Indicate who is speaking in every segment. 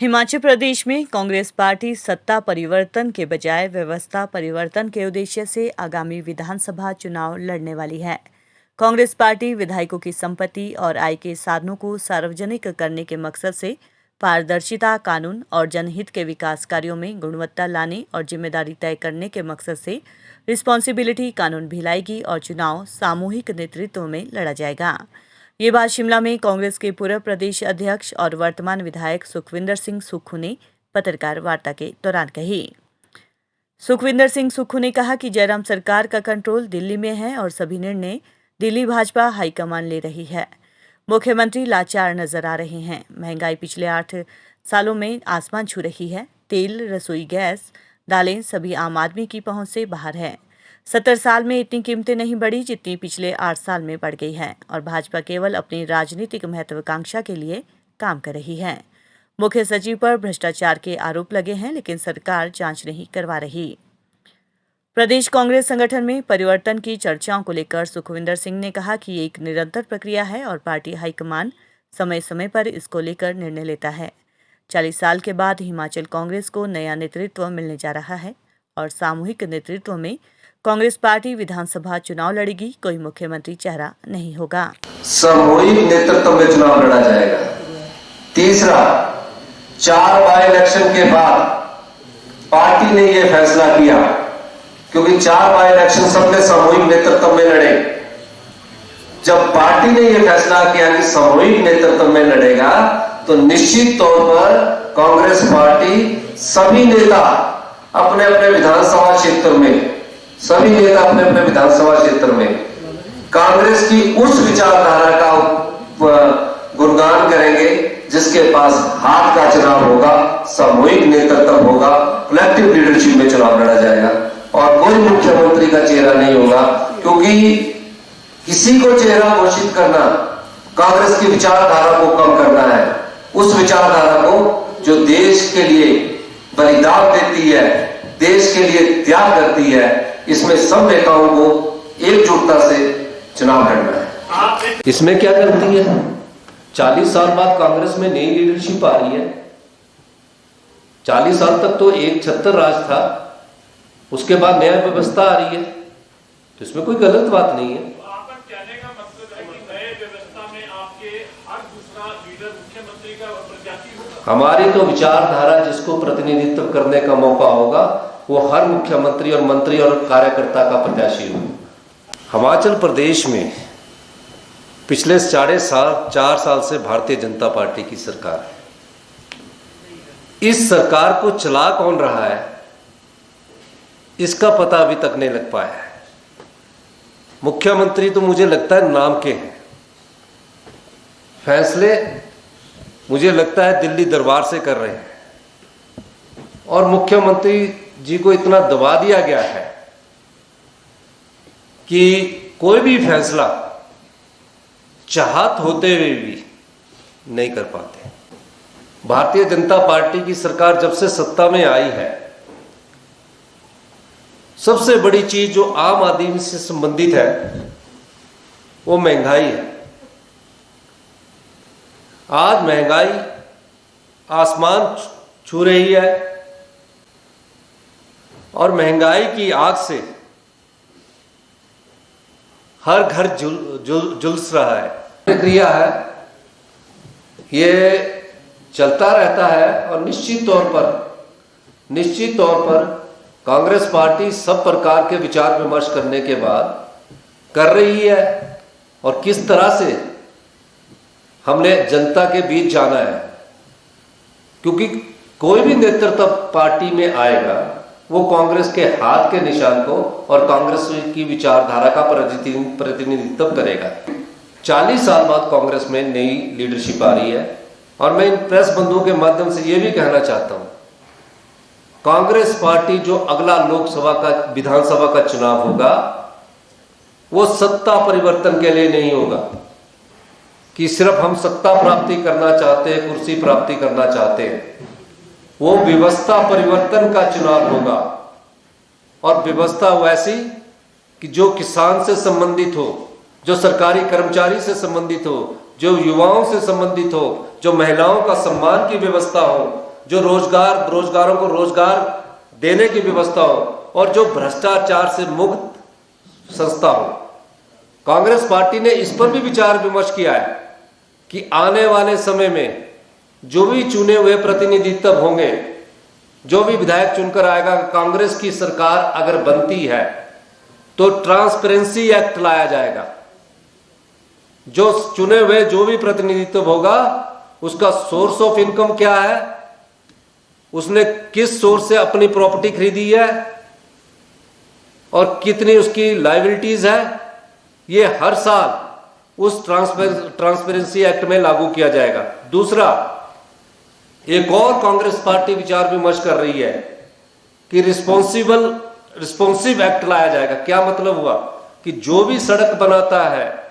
Speaker 1: हिमाचल प्रदेश में कांग्रेस पार्टी सत्ता परिवर्तन के बजाय व्यवस्था परिवर्तन के उद्देश्य से आगामी विधानसभा चुनाव लड़ने वाली है। कांग्रेस पार्टी विधायकों की संपत्ति और आय के साधनों को सार्वजनिक करने के मकसद से पारदर्शिता कानून और जनहित के विकास कार्यों में गुणवत्ता लाने और जिम्मेदारी तय करने के मकसद से रिस्पॉन्सिबिलिटी कानून भी लाएगी और चुनाव सामूहिक नेतृत्व में लड़ा जाएगा। ये बात शिमला में कांग्रेस के पूर्व प्रदेश अध्यक्ष और वर्तमान विधायक सुखविंदर सिंह सुक्खू ने पत्रकार वार्ता के दौरान कही। सुखविंदर सिंह सुक्खू ने कहा कि जयराम सरकार का कंट्रोल दिल्ली में है और सभी निर्णय दिल्ली भाजपा हाईकमान ले रही है। मुख्यमंत्री लाचार नजर आ रहे हैं। महंगाई पिछले 8 सालों में आसमान छू रही है। तेल, रसोई गैस, दालें सभी आम आदमी की पहुंच से बाहर है। 70 साल में इतनी कीमतें नहीं बढ़ी जितनी पिछले 8 साल में बढ़ गई है और भाजपा केवल अपनी राजनीतिक महत्वाकांक्षा के लिए काम कर रही है। मुख्य सचिव पर भ्रष्टाचार के आरोप लगे हैं, लेकिन सरकार जांच नहीं करवा रही। प्रदेश कांग्रेस संगठन में परिवर्तन की चर्चाओं को लेकर सुखविंदर सिंह ने कहा कि ये एक निरंतर प्रक्रिया है और पार्टी हाईकमान समय समय पर इसको लेकर निर्णय लेता है। 40 साल के बाद हिमाचल कांग्रेस को नया नेतृत्व मिलने जा रहा है और सामूहिक नेतृत्व में कांग्रेस पार्टी विधानसभा चुनाव लड़ेगी। कोई मुख्यमंत्री चेहरा नहीं होगा।
Speaker 2: सामूहिक नेतृत्व में चुनाव लड़ा जाएगा। तीसरा, 4 बाय इलेक्शन के बाद पार्टी ने यह फैसला किया, क्योंकि 4 बाय इलेक्शन सबने सामूहिक नेतृत्व में लड़े। जब पार्टी ने यह फैसला किया कि सामूहिक नेतृत्व में लड़ेगा, तो निश्चित तौर पर कांग्रेस पार्टी सभी नेता अपने अपने विधानसभा क्षेत्र में कांग्रेस की उस विचारधारा का गुणगान करेंगे जिसके पास हाथ का चुनाव होगा, सामूहिक नेतृत्व होगा, कलेक्टिव लीडरशिप में चुनाव लड़ा जाएगा और कोई मुख्यमंत्री का चेहरा नहीं होगा। क्योंकि किसी को चेहरा घोषित करना कांग्रेस की विचारधारा को कम करना है। उस विचारधारा को जो देश के लिए बलिदान देती है, देश के लिए त्याग करती है, इसमें सब नेताओं को एकजुटता से चुनाव लड़ना है।
Speaker 3: इसमें क्या करती है? 40 साल बाद कांग्रेस में नई लीडरशिप आ रही है। 40 साल तक तो एक छत्तर राज था, उसके बाद नया व्यवस्था आ रही है, तो इसमें कोई गलत बात नहीं है।
Speaker 4: आपका कहने का मतलब है कि नए व्यवस्था में आपके हर दूसरा लीडर मुख्यमंत्री का प्रत्याशी होगा।
Speaker 3: हमारी तो विचारधारा जिसको प्रतिनिधित्व करने का मौका होगा वो हर मुख्यमंत्री और मंत्री और कार्यकर्ता का प्रत्याशी होगा। हिमाचल प्रदेश में पिछले 4.5 साल से भारतीय जनता पार्टी की सरकार है। इस सरकार को चला कौन रहा है इसका पता अभी तक नहीं लग पाया है। मुख्यमंत्री तो मुझे लगता है नाम के हैं, फैसले मुझे लगता है दिल्ली दरबार से कर रहे हैं और मुख्यमंत्री जी को इतना दबा दिया गया है कि कोई भी फैसला चाहत होते हुए भी नहीं कर पाते। भारतीय जनता पार्टी की सरकार जब से सत्ता में आई है, सबसे बड़ी चीज जो आम आदमी से संबंधित है वो महंगाई है। आज महंगाई आसमान छू रही है और महंगाई की आग से हर घर झुलस रहा है। प्रक्रिया है, ये चलता रहता है और निश्चित तौर पर कांग्रेस पार्टी सब प्रकार के विचार विमर्श करने के बाद कर रही है और किस तरह से हमने जनता के बीच जाना है। क्योंकि कोई भी नेतृत्व पार्टी में आएगा वो कांग्रेस के हाथ के निशान को और कांग्रेस की विचारधारा का प्रतिनिधित्व करेगा। 40 साल बाद कांग्रेस में नई लीडरशिप आ रही है और मैं इन प्रेस बंधुओं के माध्यम से यह भी कहना चाहता हूं, कांग्रेस पार्टी जो अगला विधानसभा का चुनाव होगा वो सत्ता परिवर्तन के लिए नहीं होगा कि सिर्फ हम सत्ता प्राप्ति करना चाहते हैं, कुर्सी प्राप्ति करना चाहते हैं। वो व्यवस्था परिवर्तन का चुनाव होगा और व्यवस्था वैसी कि जो किसान से संबंधित हो, जो सरकारी कर्मचारी से संबंधित हो, जो युवाओं से संबंधित हो, जो महिलाओं का सम्मान की व्यवस्था हो जो बेरोजगारों को रोजगार देने की व्यवस्था हो और जो भ्रष्टाचार से मुक्त संस्था हो। कांग्रेस पार्टी ने इस पर भी विचार विमर्श किया है कि आने वाले समय में जो भी चुने हुए प्रतिनिधित्व होंगे, जो भी विधायक चुनकर आएगा, कांग्रेस की सरकार अगर बनती है तो ट्रांसपेरेंसी एक्ट लाया जाएगा। जो चुने हुए जो भी प्रतिनिधित्व होगा उसका सोर्स ऑफ इनकम क्या है, उसने किस सोर्स से अपनी प्रॉपर्टी खरीदी है और कितनी उसकी लायबिलिटीज है, ये हर साल उस ट्रांसपेरेंसी एक्ट में लागू किया जाएगा। दूसरा, एक और कांग्रेस पार्टी विचार विमर्श कर रही है कि रिस्पॉन्सिव एक्ट लाया जाएगा। क्या मतलब हुआ कि जो भी सड़क बनाता है,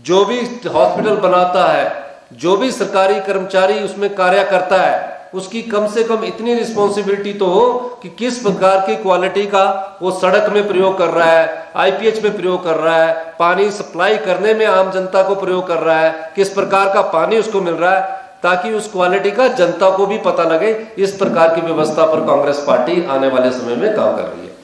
Speaker 3: जो भी हॉस्पिटल बनाता है, जो भी सरकारी कर्मचारी उसमें कार्य करता है, उसकी कम से कम इतनी रिस्पॉन्सिबिलिटी तो हो कि किस प्रकार की क्वालिटी का वो सड़क में प्रयोग कर रहा है, आईपीएच में प्रयोग कर रहा है, पानी सप्लाई करने में आम जनता को प्रयोग कर रहा है, किस प्रकार का पानी उसको मिल रहा है, ताकि उस क्वालिटी का जनता को भी पता लगे। इस प्रकार की व्यवस्था पर कांग्रेस पार्टी आने वाले समय में काम कर रही है।